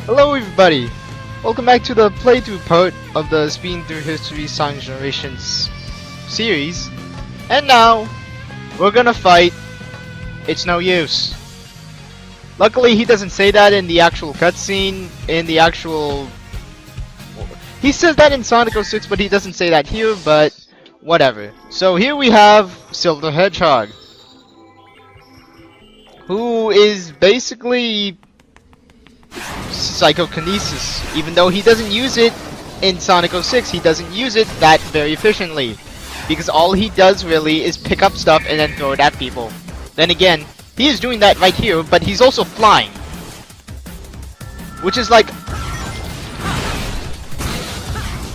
Hello everybody! Welcome back to the playthrough part of the Speeding Through History Song Generations series. And now, we're gonna fight It's No Use. Luckily he doesn't say that in the actual cutscene, he says that in Sonic 06, but he doesn't say that here, but whatever. So here we have Silver Hedgehog, who is basically psychokinesis. Even though he doesn't use it in Sonic 06, he doesn't use it that very efficiently, because all he does really is pick up stuff and then throw it at people. Then again, he is doing that right here, but he's also flying, which is like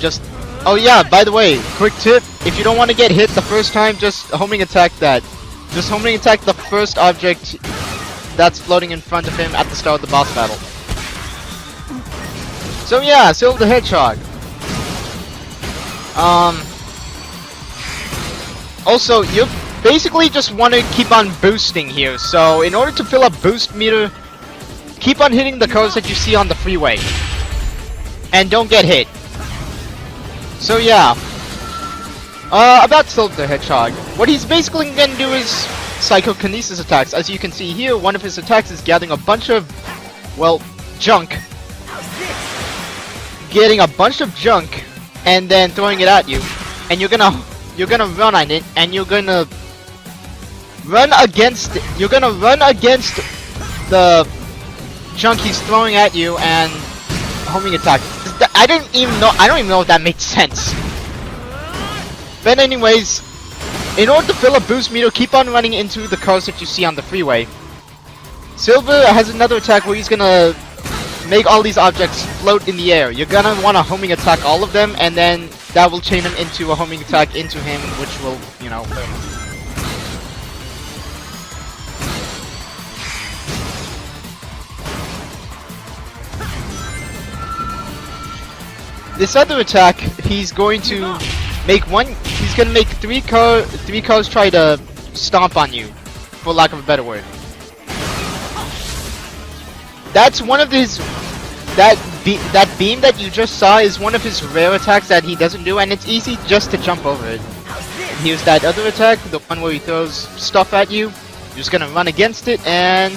just... Oh yeah, by the way, quick tip, if you don't want to get hit the first time, just homing attack that. Just homing attack the first object that's floating in front of him at the start of the boss battle. So yeah, Silver the Hedgehog. Also, you basically just want to keep on boosting here. So in order to fill up boost meter, keep on hitting the cars that you see on the freeway, and don't get hit. So yeah, about Silver the Hedgehog, what he's basically gonna do is psychokinesis attacks. As you can see here, one of his attacks is gathering a bunch of, well, junk. Getting a bunch of junk and then throwing it at you, and you're gonna run on it, and you're gonna run against the junk he's throwing at you and homing attack. I don't even know if that makes sense. But anyways, in order to fill up boost meter, keep on running into the cars that you see on the freeway. Silver has another attack where he's gonna make all these objects float in the air. You're gonna want to homing attack all of them, and then that will chain him into a homing attack into him, which will, you know, hurt him. This other attack, he's going to make three cars try to stomp on you, for lack of a better word. That's one of his... That beam that you just saw is one of his rare attacks that he doesn't do, and it's easy just to jump over it. Here's that other attack, the one where he throws stuff at you. You're just gonna run against it and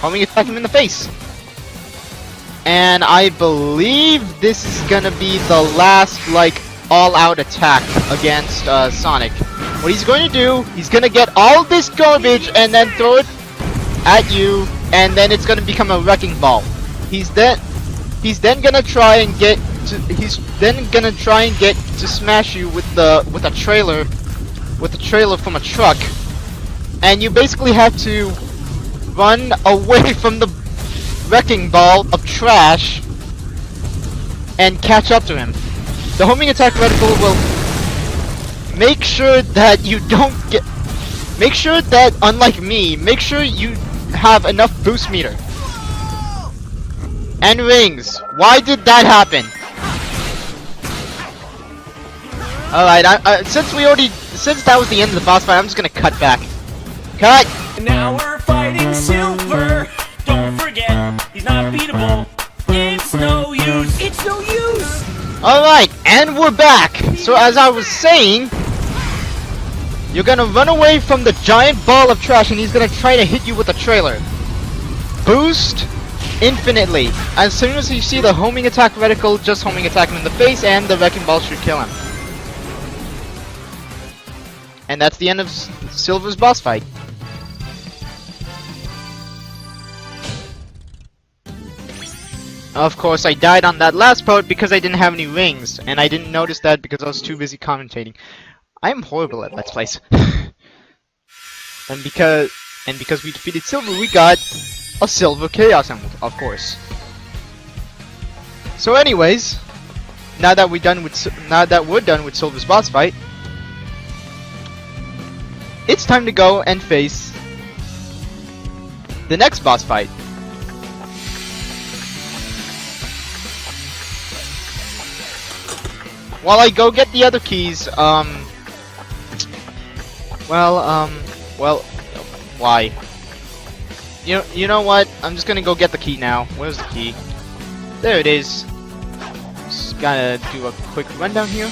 homing attack him in the face. And I believe this is gonna be the last, like, all-out attack against Sonic. What he's going to do, he's gonna get all this garbage and then throw it at you, and then it's gonna become a wrecking ball. He's then gonna try and get to smash you with a trailer from a truck, and you basically have to run away from the wrecking ball of trash and catch up to him. The homing attack reticle will make sure that you don't get. Make sure that, unlike me, make sure you have enough boost meter and rings. Why did that happen? Alright, since that was the end of the boss fight, I'm just gonna cut back. Cut! Now we're fighting Silver. Don't forget, he's not beatable. It's no use. It's no use. Alright, and we're back. So as I was saying, you're gonna run away from the giant ball of trash, and he's gonna try to hit you with a trailer. Boost infinitely. As soon as you see the homing attack reticle, just homing attack him in the face, and the wrecking ball should kill him. And that's the end of Silver's boss fight. Of course, I died on that last part because I didn't have any rings, and I didn't notice that because I was too busy commentating. I am horrible at Let's Plays. and because we defeated Silver, we got a Silver Chaos Emerald, of course. So anyways, now that we're done with Silver's boss fight, it's time to go and face the next boss fight. While I go get the other keys, why? You know what? I'm just gonna go get the key now. Where's the key? There it is. Just gotta do a quick rundown here.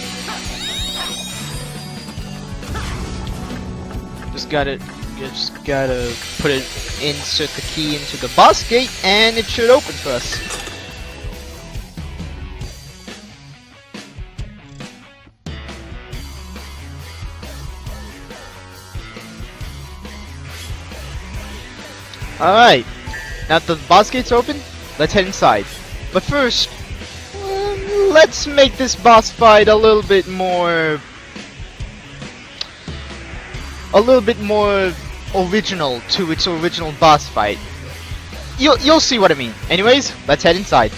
Just gotta put it, insert the key into the boss gate, and it should open for us. Alright, now that the boss gate's open, let's head inside. But first, let's make this boss fight a little bit more original to its original boss fight. You'll see what I mean. Anyways, let's head inside.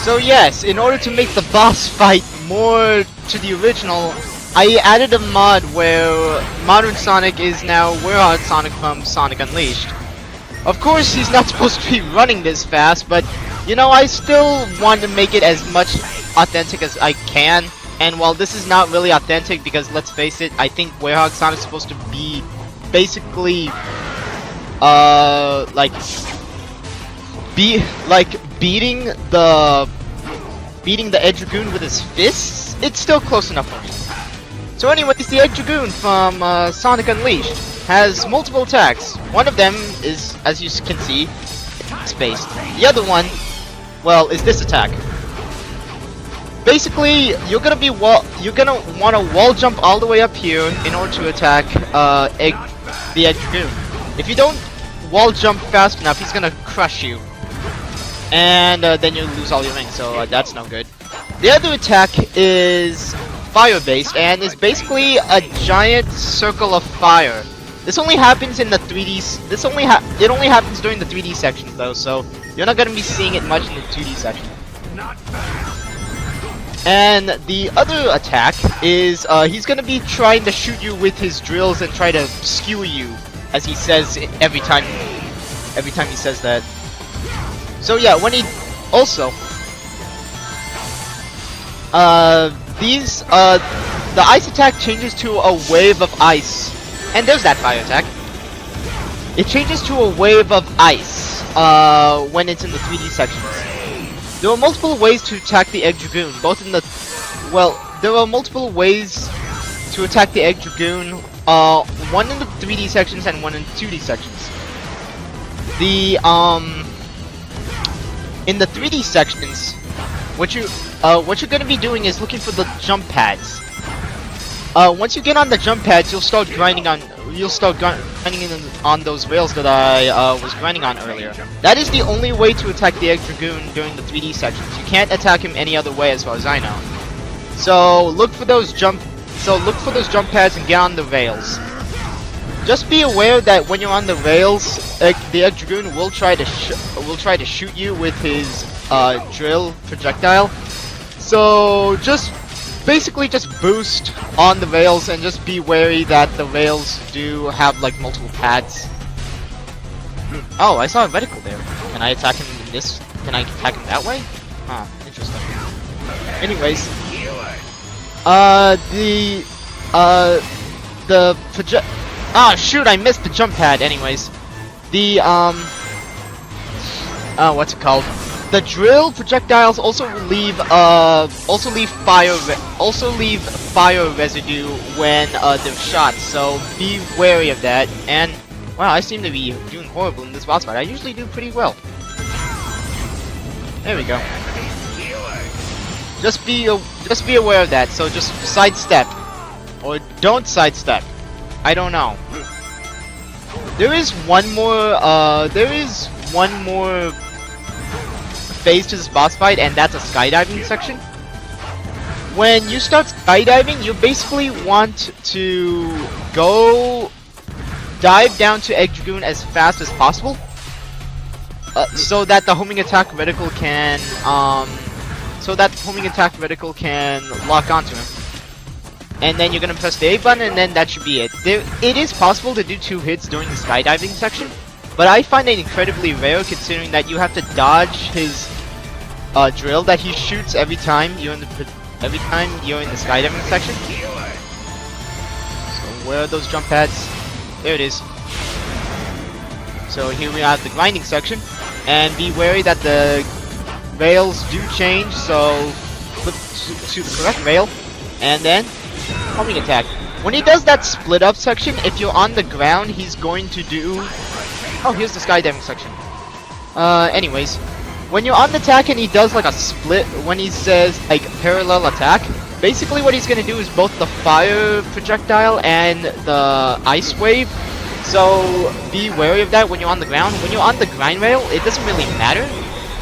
So yes, in order to make the boss fight more to the original, I added a mod where Modern Sonic is now Werehog Sonic from Sonic Unleashed. Of course, he's not supposed to be running this fast, but you know, I still want to make it as much authentic as I can. And while this is not really authentic, because let's face it, I think Werehog Sonic's supposed to be basically beating the Egg Dragoon with his fists. It's still close enough for me. So anyways, the Egg Dragoon from Sonic Unleashed has multiple attacks. One of them is, as you can see, space. The other one, well, is this attack. Basically, you're gonna want to wall jump all the way up here in order to attack the Egg Dragoon. If you don't wall jump fast enough, he's gonna crush you. And then you lose all your rings, so that's no good. The other attack is fire-based, and is basically a giant circle of fire. This only happens in the 3D. It only happens during the 3D sections, though, so you're not gonna be seeing it much in the 2D section. And the other attack is he's gonna be trying to shoot you with his drills and try to skewer you, as he says every time he says that. So yeah, when he also the ice attack changes to a wave of ice, and there's that fire attack. It changes to a wave of ice when it's in the 3D sections. There are multiple ways to attack the Egg Dragoon, there are multiple ways to attack the Egg Dragoon, one in the 3D sections and one in the 2D sections. In the 3D sections, what you're gonna be doing is looking for the jump pads. Once you get on the jump pads, you'll start grinding on those rails that I was grinding on earlier. That is the only way to attack the Egg Dragoon during the 3D sections. You can't attack him any other way, as far as I know. So look for those jump pads and get on the rails. Just be aware that when you're on the rails, the Egg Dragoon will try to shoot you with his drill projectile. So just boost on the rails and just be wary that the rails do have like multiple pads. Oh, I saw a reticle there. Can I attack him in this? Can I attack him that way? Huh, interesting. Anyways, the project. Ah, shoot! I missed the jump pad. Anyways, what's it called? The drill projectiles also leave fire residue when they're shot. So be wary of that. And wow, I seem to be doing horrible in this boss fight. I usually do pretty well. There we go. Just be aware of that. So just sidestep, or don't sidestep. I don't know. There is one more phase to this boss fight, and that's a skydiving section. When you start skydiving, you basically want to go dive down to Egg Dragoon as fast as possible, so that the homing attack reticle can lock onto him. And then you're gonna press the A button, and then that should be it. It is possible to do 2 hits during the skydiving section, but I find it incredibly rare considering that you have to dodge his drill that he shoots every time you're in the skydiving section. So where are those jump pads? There it is. So here we have the grinding section, and be wary that the rails do change. So flip to the correct rail, and then homing attack. When he does that split up section, if you're on the ground, he's going to do... Oh, here's the skydiving section. Anyways, when you're on the attack and he does like a split, when he says like parallel attack, basically what he's gonna do is both the fire projectile and the ice wave. So be wary of that when you're on the ground. When you're on the grind rail, it doesn't really matter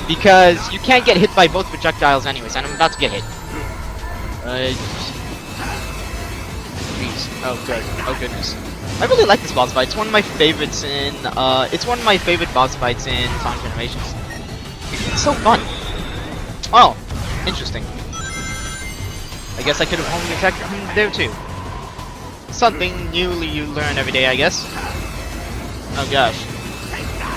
because you can't get hit by both projectiles anyways, and I'm about to get hit. Jeez. Oh good. Oh goodness. I really like this boss fight. It's one of my favorites in boss fights in Sonic Generations. It's so fun. Oh, interesting. I guess I could have homing attacked him there too. Something new you learn every day, I guess. Oh gosh.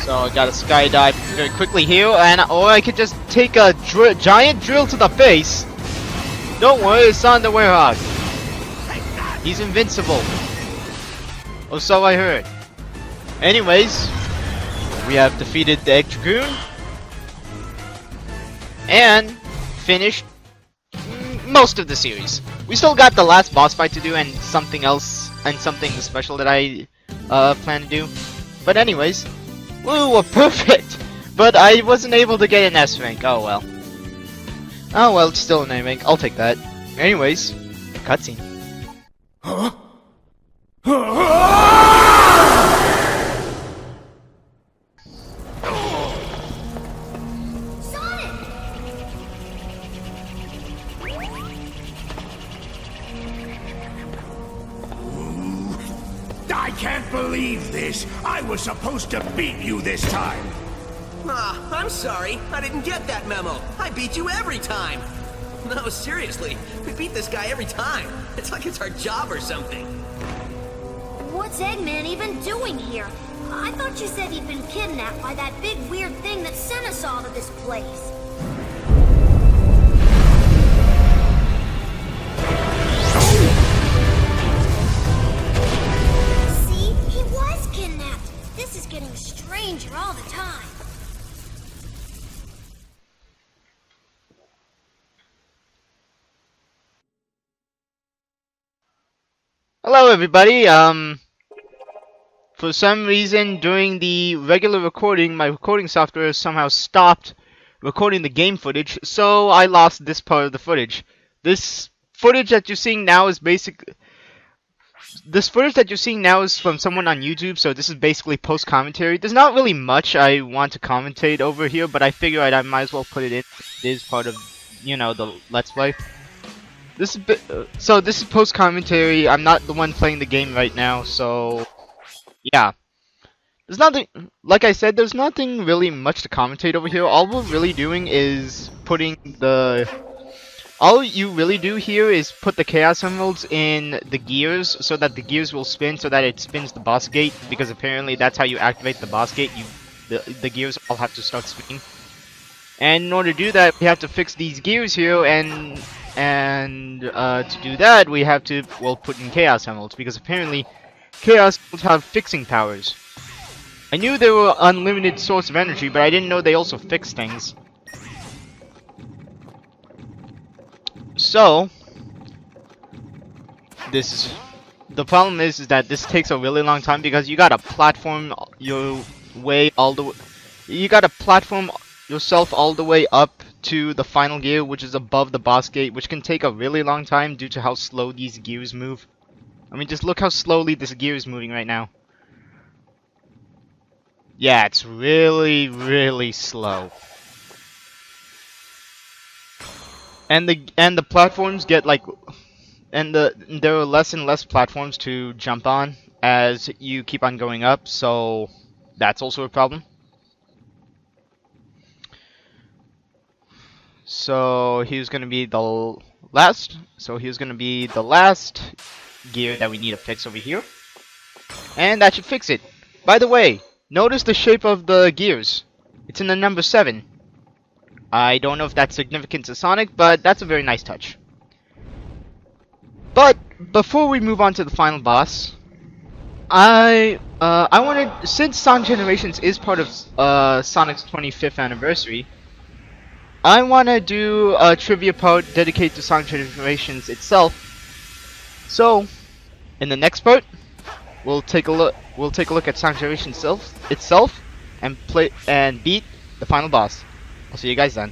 So I gotta skydive very quickly here, or I could just take a giant drill to the face. Don't worry, it's on the Werehog. He's invincible. Or so I heard. Anyways, we have defeated the Egg Dragoon and finished most of the series. We still got the last boss fight to do and something else and something special that I plan to do. But anyways, we were perfect. But I wasn't able to get an S rank. Oh well. Oh well, it's still an A rank. I'll take that. Anyways, cutscene. Huh? I can't believe this! I was supposed to beat you this time! Ah, I'm sorry. I didn't get that memo. I beat you every time. No, seriously. We beat this guy every time. It's like it's our job or something. What's Eggman even doing here? I thought you said he'd been kidnapped by that big weird thing that sent us all to this place. See? He was kidnapped. This is getting stranger all the time. Hello everybody, for some reason during the regular recording, my recording software somehow stopped recording the game footage, so I lost this part of the footage. This footage that you're seeing now is from someone on YouTube, so this is basically post-commentary. There's not really much I want to commentate over here, but I figured I might as well put it in. It is part of, you know, the Let's Play. This is post commentary. I'm not the one playing the game right now, so yeah. There's nothing, like I said, there's nothing really much to commentate over here. All we're really doing is all you really do here is put the Chaos Emeralds in the gears so that the gears will spin so that it spins the boss gate, because apparently that's how you activate the boss gate. The gears all have to start spinning. And in order to do that, we have to fix these gears here, and to do that, we have to, well, put in Chaos Emeralds, because apparently Chaos Emeralds have fixing powers. I knew they were unlimited source of energy, but I didn't know they also fix things. So, the problem is that this takes a really long time, because you gotta platform your way all the way, you gotta platform yourself all the way up to the final gear, which is above the boss gate, which can take a really long time due to how slow these gears move. I mean, just look how slowly this gear is moving right now. Yeah, it's really, really slow. And the platforms get like, and there are less and less platforms to jump on as you keep on going up, so that's also a problem. So here's gonna be the last. So here's gonna be the last gear that we need to fix over here, and that should fix it. By the way, notice the shape of the gears. It's in the number 7. I don't know if that's significant to Sonic, but that's a very nice touch. But before we move on to the final boss, I wanted, since Sonic Generations is part of Sonic's 25th anniversary, I want to do a trivia part dedicated to Sonic Generations itself. So, in the next part, we'll take a look at Sonic Generations itself and beat the final boss. I'll see you guys then.